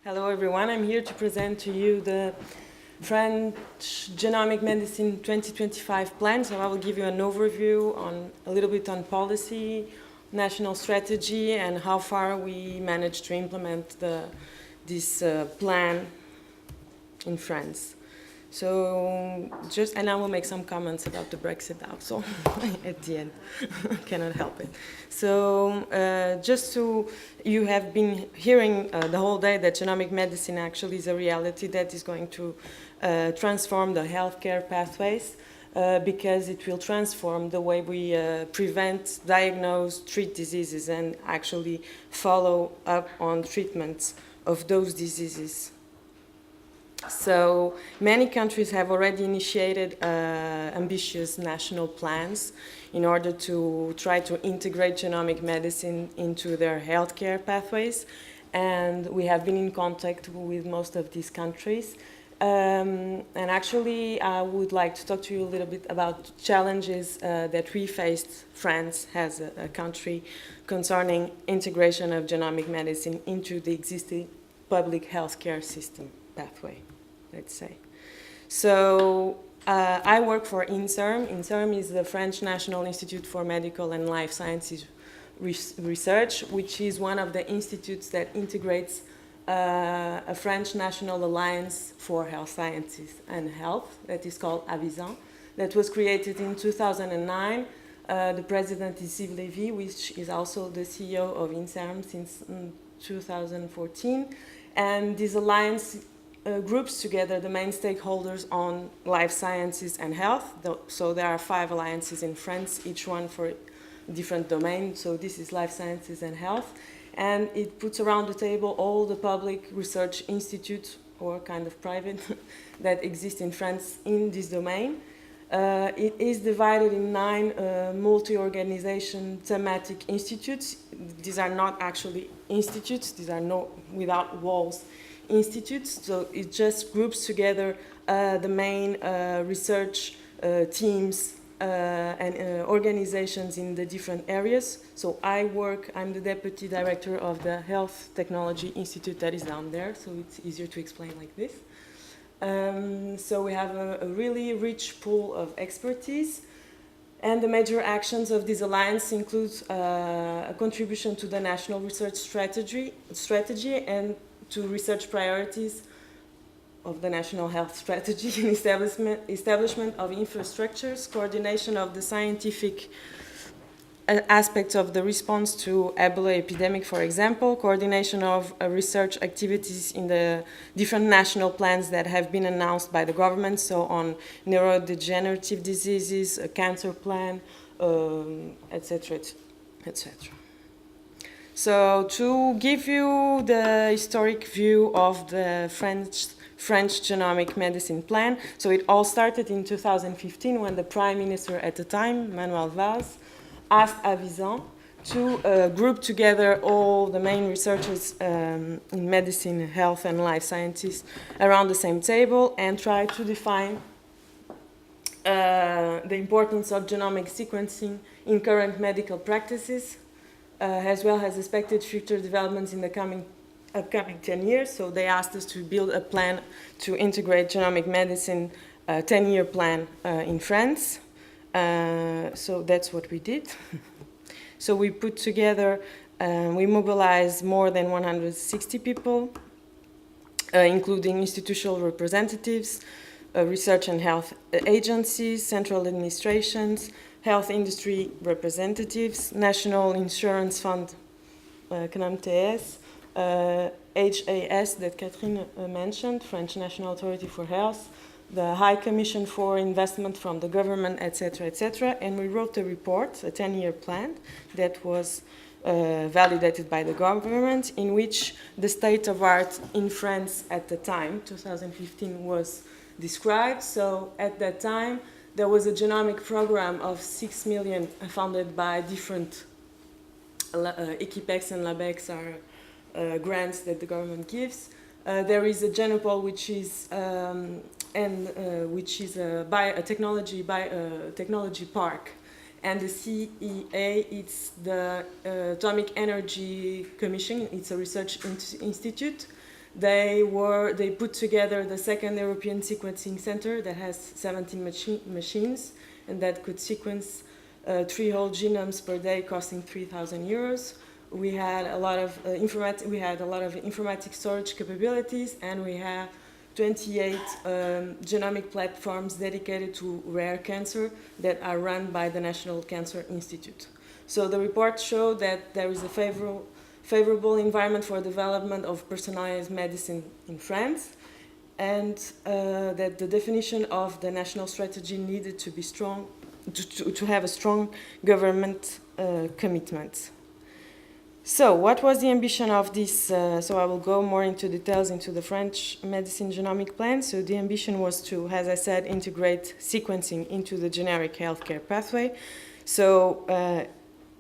Hello everyone, I'm here to present to you the French Genomic Medicine 2025 plan. So I will give you an overview on a little bit on policy, national strategy, and how far we managed to implement this plan in France. So and I will make some comments about the Brexit also at the end. Cannot help it. So you have been hearing the whole day that genomic medicine actually is a reality that is going to transform the healthcare pathways because it will transform the way we prevent, diagnose, treat diseases and actually follow up on treatments of those diseases. So many countries have already initiated ambitious national plans in order to try to integrate genomic medicine into their healthcare pathways. And we have been in contact with most of these countries. And actually, I would like to talk to you a little bit about challenges that we faced, France as a country, concerning integration of genomic medicine into the existing public healthcare system pathway, let's say. So I work for Inserm. Inserm is the French National Institute for Medical and Life Sciences Research, which is one of the institutes that integrates a French National Alliance for Health Sciences and Health that is called Aviesan, that was created in 2009. The president is Yves Lévy, which is also the CEO of Inserm since 2014. And this alliance groups together the main stakeholders on life sciences and health. So there are 5 alliances in France, each one for a different domain. So this is life sciences and health. And it puts around the table all the public research institutes, or kind of private, that exist in France in this domain. It is divided in 9 multi-organization thematic institutes. These are not actually institutes, these are without walls institutes, so it just groups together the main research teams and organizations in the different areas. So I'm the deputy director of the Health Technology Institute that is down there, so it's easier to explain like this. So we have a really rich pool of expertise, and the major actions of this alliance include a contribution to the national research strategy and to research priorities of the national health strategy and establishment of infrastructures, coordination of the scientific aspects of the response to Ebola epidemic, for example, coordination of research activities in the different national plans that have been announced by the government, so on neurodegenerative diseases, a cancer plan, etc., etc. So to give you the historic view of the French Genomic Medicine Plan, so it all started in 2015 when the Prime Minister at the time, Manuel Valls, asked Aviesan to group together all the main researchers in medicine, health and life sciences around the same table and try to define the importance of genomic sequencing in current medical practices, as well as expected future developments in the upcoming 10 years. So they asked us to build a plan to integrate genomic medicine, a 10-year plan in France. So that's what we did. So we put together, we mobilized more than 160 people, including institutional representatives, research and health agencies, central administrations, health industry representatives, National Insurance Fund, CNAMTS, HAS that Catherine mentioned, French National Authority for Health, the High Commission for Investment from the government, etc., etc. And we wrote a report, a 10-year plan, that was validated by the government, in which the state of art in France at the time, 2015, was described. So at that time, there was a genomic program of 6 million funded by different Equipex and Labex are grants that the government gives. There is a Genopol, which is a technology park, and the CEA, it's the Atomic Energy Commission. It's a research institute They put together the second European sequencing center that has 17 machines, and that could sequence 3 whole genomes per day, costing €3,000. We had a lot of informatic storage capabilities, and we have 28 genomic platforms dedicated to rare cancer that are run by the National Cancer Institute. So the report showed that there is a favorable environment for development of personalized medicine in France, and that the definition of the national strategy needed to be strong, to have a strong government commitment. So what was the ambition of this? So I will go more into details into the French Medicine Genomic Plan. So the ambition was to, as I said, integrate sequencing into the generic healthcare pathway. So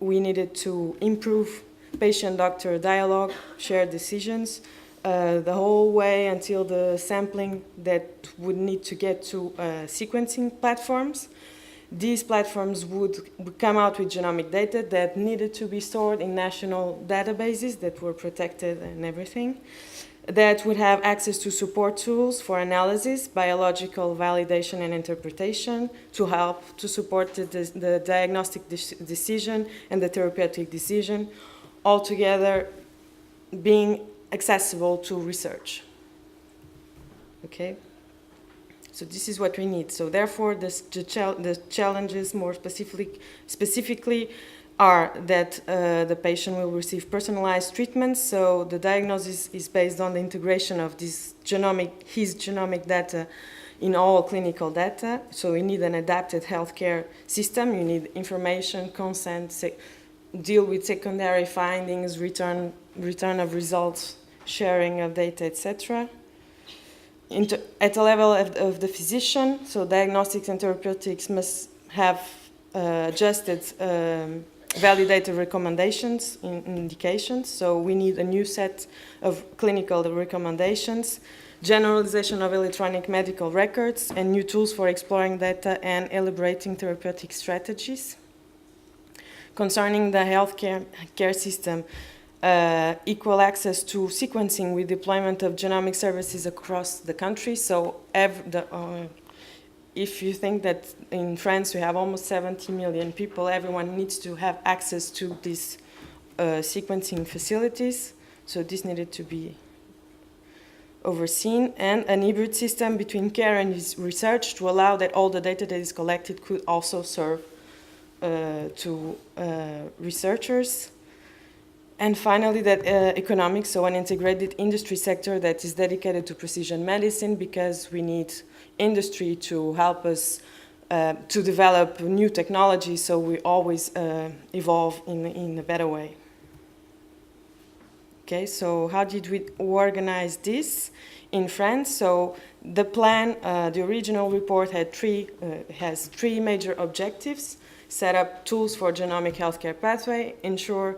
we needed to improve patient-doctor dialogue, shared decisions, the whole way until the sampling that would need to get to sequencing platforms. These platforms would come out with genomic data that needed to be stored in national databases that were protected and everything, that would have access to support tools for analysis, biological validation and interpretation, to help to support the diagnostic decision and the therapeutic decision, altogether being accessible to research. Okay? So this is what we need. So therefore, the challenges more specifically are that the patient will receive personalized treatments. So the diagnosis is based on the integration of his genomic data in all clinical data. So we need an adapted healthcare system. You need information, consent, deal with secondary findings, return of results, sharing of data, etc. At the level of the physician, so diagnostics and therapeutics must have adjusted validated recommendations in indications. So we need a new set of clinical recommendations, generalization of electronic medical records, and new tools for exploring data and elaborating therapeutic strategies. Concerning the healthcare system, equal access to sequencing with deployment of genomic services across the country. So if you think that in France we have almost 70 million people, everyone needs to have access to these sequencing facilities. So this needed to be overseen, and an hybrid system between care and research to allow that all the data that is collected could also serve to researchers. And finally, that economics, so an integrated industry sector that is dedicated to precision medicine, because we need industry to help us to develop new technology, so we always evolve in a better way. Okay, so how did we organize this in France? So the plan, the original report has three major objectives: set up tools for genomic healthcare pathway, ensure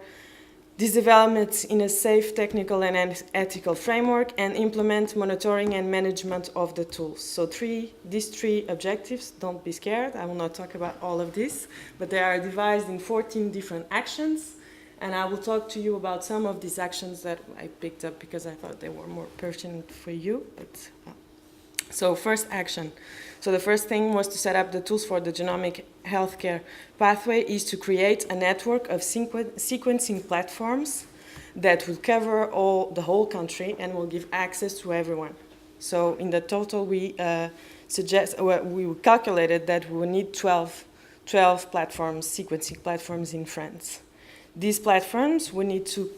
these developments in a safe technical and ethical framework, and implement monitoring and management of the tools. So these three objectives, don't be scared, I will not talk about all of this, but they are divided in 14 different actions, and I will talk to you about some of these actions that I picked up because I thought they were more pertinent for you. So first action. So the first thing was to set up the tools for the genomic healthcare pathway, is to create a network of sequencing platforms that will cover the whole country and will give access to everyone. So in the total, we calculated that we will need 12 platforms, sequencing platforms in France. These platforms, we need to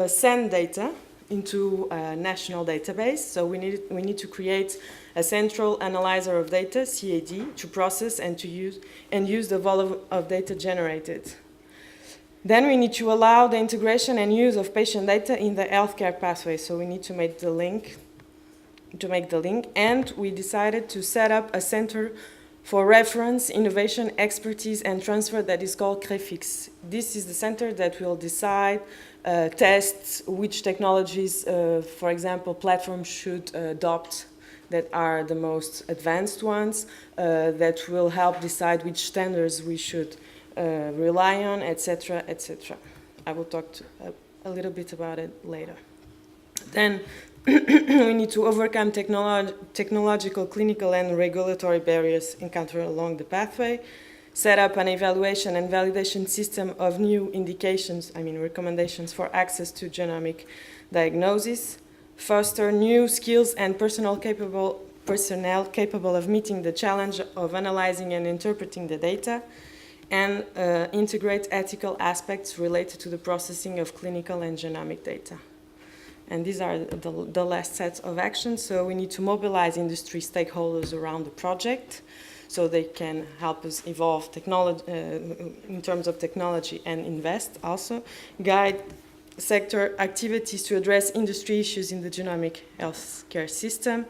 send data into a national database. So we need to create a central analyzer of data, CAD, to process and use the volume of data generated. Then we need to allow the integration and use of patient data in the healthcare pathway. So we need to make the link, and we decided to set up a center for reference, innovation, expertise, and transfer that is called CREFIX. This is the center that will decide, test which technologies, for example, platforms should adopt that are the most advanced ones, that will help decide which standards we should rely on, etc., etc. I will talk a little bit about it later. Then we need to overcome technological, clinical, and regulatory barriers encountered along the pathway, set up an evaluation and validation system of new indications, recommendations for access to genomic diagnosis, foster new skills and personnel capable of meeting the challenge of analyzing and interpreting the data, and integrate ethical aspects related to the processing of clinical and genomic data. And these are the last sets of actions. So we need to mobilize industry stakeholders around the project so they can help us evolve technology, in terms of technology, and invest also. Guide sector activities to address industry issues in the genomic healthcare system.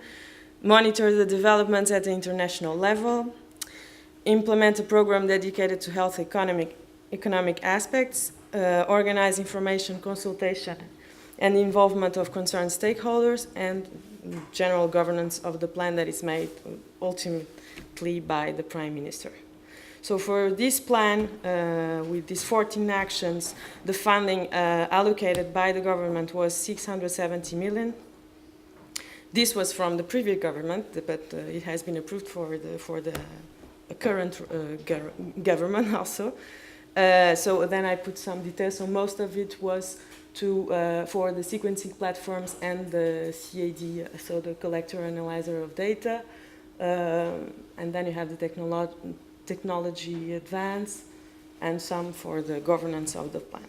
Monitor the developments at the international level. Implement a program dedicated to health economic aspects. Organize information consultation and the involvement of concerned stakeholders, and general governance of the plan that is made ultimately by the Prime Minister. So for this plan, with these 14 actions, the funding allocated by the government was 670 million. This was from the previous government, but it has been approved for the current government also. So then I put some details. So most of it was for the sequencing platforms and the CAD, so the collector analyzer of data. And then you have the technology advance, and some for the governance of the plan.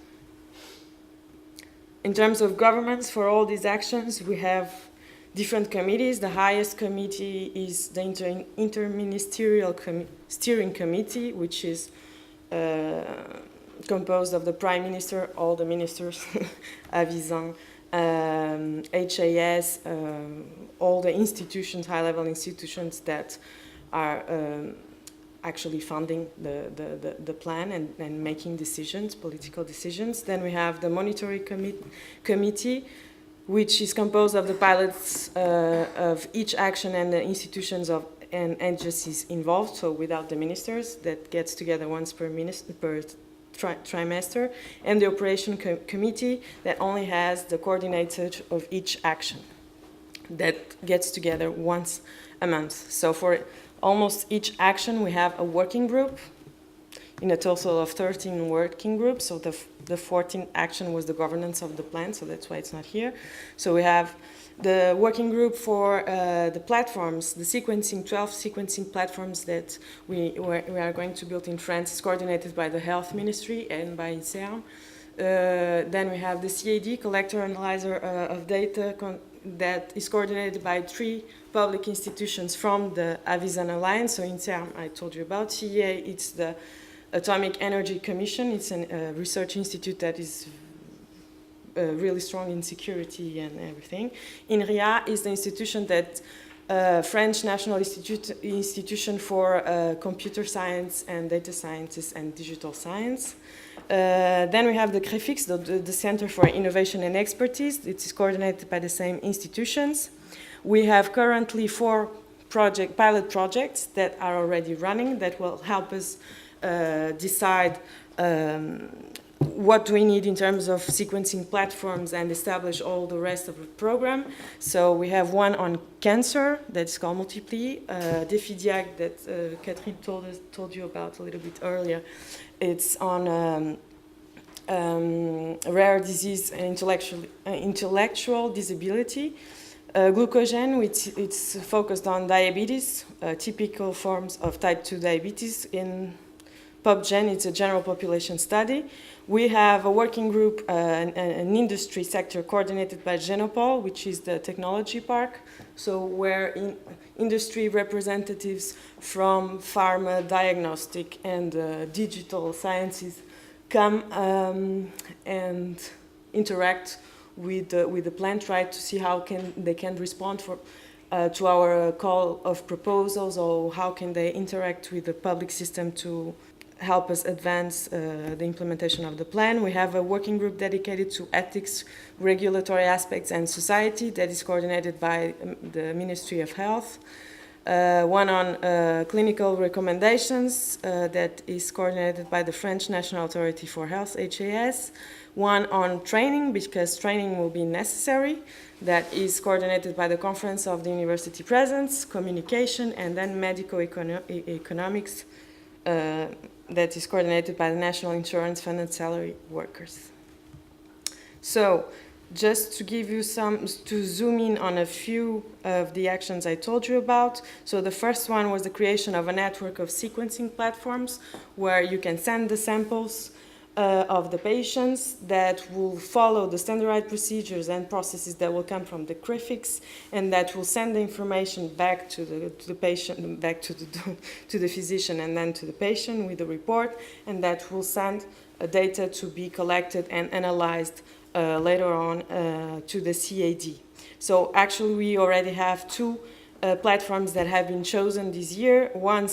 In terms of governance, for all these actions, we have different committees. The highest committee is the Interministerial Steering Committee, which is composed of the Prime Minister, all the ministers, Aviesan, HAS, all the institutions, high-level institutions that are actually funding the plan and making decisions, political decisions. Then we have the Monitoring Committee, which is composed of the pilots of each action and the institutions and agencies involved, so without the ministers, that gets together once per trimester, and the Operation Committee that only has the coordinator of each action that gets together once a month. So for almost each action, we have a working group in a total of 13 working groups. So the 14th action was the governance of the plan, so that's why it's not here. So we have the working group for the platforms, the 12 sequencing platforms that we are going to build in France. It's coordinated by the Health Ministry and by Inserm. Then we have the CAD, collector analyzer of data, that is coordinated by 3 public institutions from the Aviesan Alliance. So Inserm, I told you about. CEA, it's the Atomic Energy Commission. It's a research institute that is really strong in security and everything. INRIA is the institution that French National Institution for Computer Science and Data Sciences and Digital Science. Then we have the CREFIX, the Center for Innovation and Expertise. It is coordinated by the same institutions. We have currently 4 pilot projects that are already running that will help us decide what do we need in terms of sequencing platforms and establish all the rest of the program. So we have one on cancer that's called Multipli, Defidiac that Catherine told you about a little bit earlier. It's on rare disease and intellectual disability. Glucogen, which it's focused on diabetes, typical forms of type 2 diabetes. In PubGen, it's a general population study. We have a working group, an industry sector coordinated by Genopol, which is the technology park, so where industry representatives from pharma, diagnostic, and digital sciences come and interact with the plan, try to see how they can respond to our call of proposals, or how can they interact with the public system to help us advance the implementation of the plan. We have a working group dedicated to ethics, regulatory aspects, and society that is coordinated by the Ministry of Health. one on clinical recommendations that is coordinated by the French National Authority for Health, HAS, one on training, because training will be necessary, that is coordinated by the Conference of the University Presidents, communication, and then medical economics that is coordinated by the National Insurance Fund and Salary Workers. So, just to give you to zoom in on a few of the actions I told you about. So the first one was the creation of a network of sequencing platforms where you can send the samples of the patients that will follow the standardized procedures and processes that will come from the CRIFIX, and that will send the information back to the patient, back to the physician, and then to the patient with the report, and that will send data to be collected and analyzed later on to the CAD. So actually we already have two platforms that have been chosen this year. One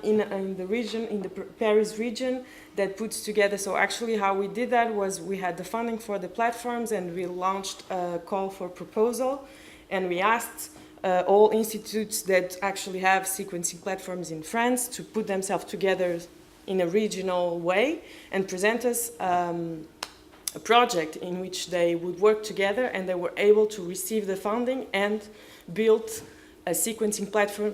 in the region, in the Paris region, that puts together, so actually how we did that was we had the funding for the platforms and we launched a call for proposal, and we asked all institutes that actually have sequencing platforms in France to put themselves together in a regional way and present us a project in which they would work together, and they were able to receive the funding and build a sequencing platform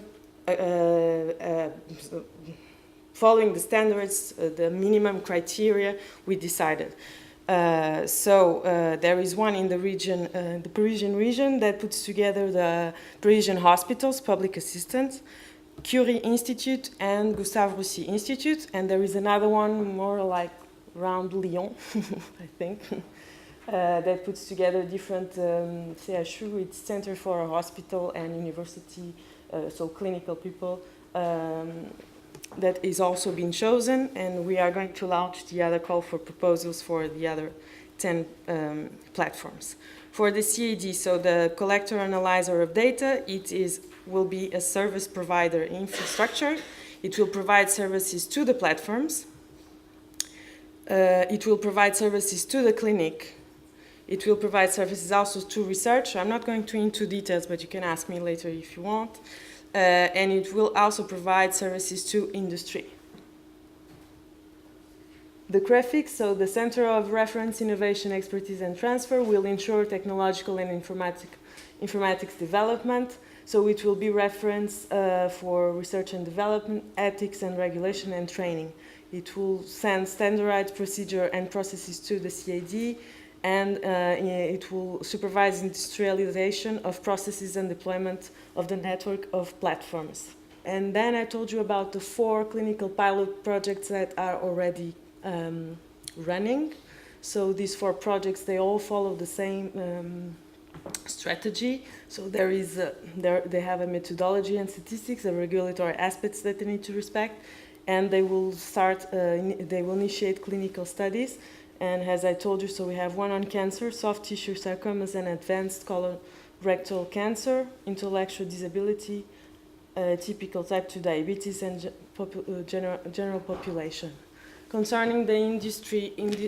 following the standards, the minimum criteria we decided. There is one in the region, the Parisian region, that puts together the Parisian hospitals, public assistance, Curie Institute and Gustave Roussy Institute, and there is another one more like around Lyon, I think, that puts together different CHU, it's Center for a Hospital and University, so clinical people, that is also being chosen, and we are going to launch the other call for proposals for the other 10 platforms. For the CAD, so the collector analyzer of data, will be a service provider infrastructure. It will provide services to the platforms. It will provide services to the clinic. It will provide services also to research. I'm not going into details, but you can ask me later if you want. And it will also provide services to industry. The CREFIX, so the Center of Reference, Innovation, Expertise and Transfer, will ensure technological and informatics development. So it will be reference for research and development, ethics and regulation and training. It will send standardized procedure and processes to the CAD, and it will supervise industrialization of processes and deployment of the network of platforms. And then I told you about the 4 clinical pilot projects that are already running. So these 4 projects, they all follow the same strategy. So they have a methodology and statistics, the regulatory aspects that they need to respect, and they will initiate clinical studies. And as I told you, so we have one on cancer, soft tissue sarcomas and advanced colorectal cancer, intellectual disability, typical type 2 diabetes, and general population. Concerning the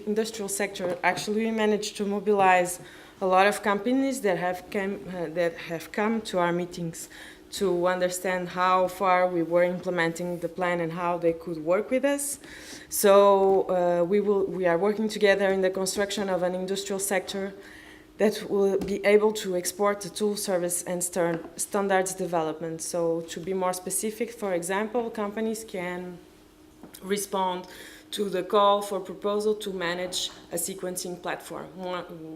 industrial sector, actually we managed to mobilize a lot of companies that have come to our meetings to understand how far we were implementing the plan and how they could work with us. So we are working together in the construction of an industrial sector that will be able to export the tool, service, and standards development. So to be more specific, for example, companies can respond to the call for proposal to manage a sequencing platform.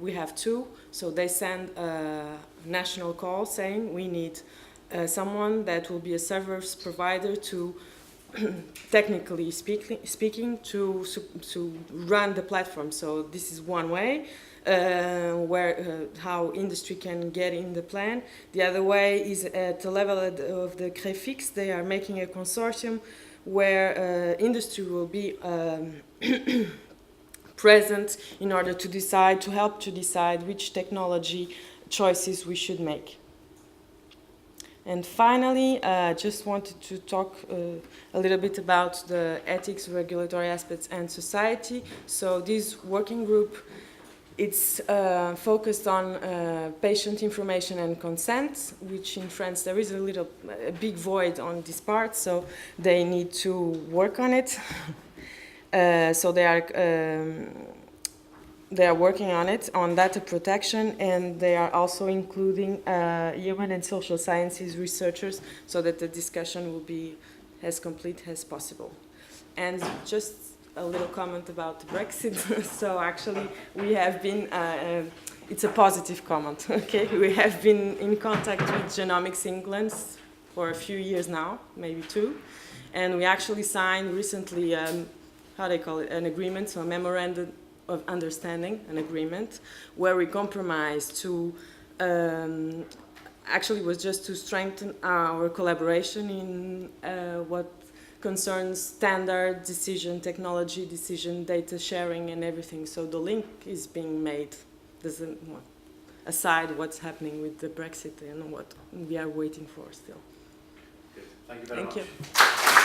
We have 2, so they send a national call saying we need someone that will be a service provider to, technically speaking, to run the platform. So this is one way how industry can get in the plan. The other way is at the level of the CREFIX. They are making a consortium where industry will be present in order to help to decide which technology choices we should make. And finally, just wanted to talk a little bit about the ethics, regulatory aspects, and society. So this working group It's focused on patient information and consent, which in France there is a big void on this part, so they need to work on it. So they are working on it, on data protection, and they are also including human and social sciences researchers so that the discussion will be as complete as possible. And just a little comment about Brexit. So actually we have been, it's a positive comment, okay? We have been in contact with Genomics England for a few years now, maybe 2. And we actually signed recently, how they call it, an agreement, so a memorandum of understanding, an agreement, where we compromised to, actually was just to strengthen our collaboration in what concerns standard decision, technology decision, data sharing and everything. So the link is being made, aside what's happening with the Brexit and what we are waiting for still. Good. Thank you very much. Thank you.